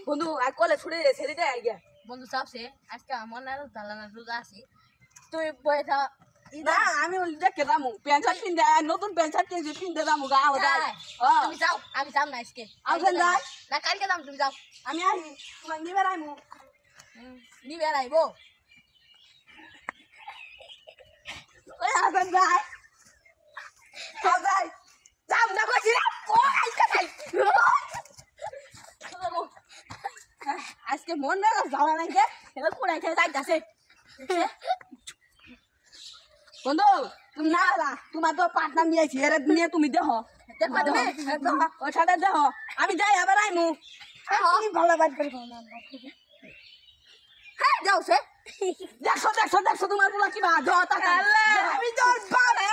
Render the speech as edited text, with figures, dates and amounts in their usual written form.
বন্ধু আর কলে ছুড়ে ছেড়ে দে আইগা বন্ধু চাপছে আজকে আমার না দালানা রোজা আছে তুই বই থা না আমি দেখে যাবো প্যান্ট শার্ট কিনতে নতুন প্যান্ট শার্ট কিনছি কিনতে যাবো গা তুমি যাও আমি যাম না আজকে আজকে যাই না কালকে যাম তুমি যাও আমি আসি তোমার নিবে রাইমু নিবে আইবো ওই আজকে যাই যাই যাম না কইছি রে ও আজকে যাই আজকে মন না যাওয়া নাই কে এটা কোড়াই খেয়ে যাইতাছে বন্ধু তুমি না আলা তোমার তো পার্টনার নিয়েছি এর নিয়ে তুমি দেখো ওর সাথে দেখো আমি যাই আবার আইমু ভালো বাদ করে হ্যাঁ যাও সে দেখো দেখো দেখো তোমার বলা কি বা দাও টাকা আমি তোর বাবা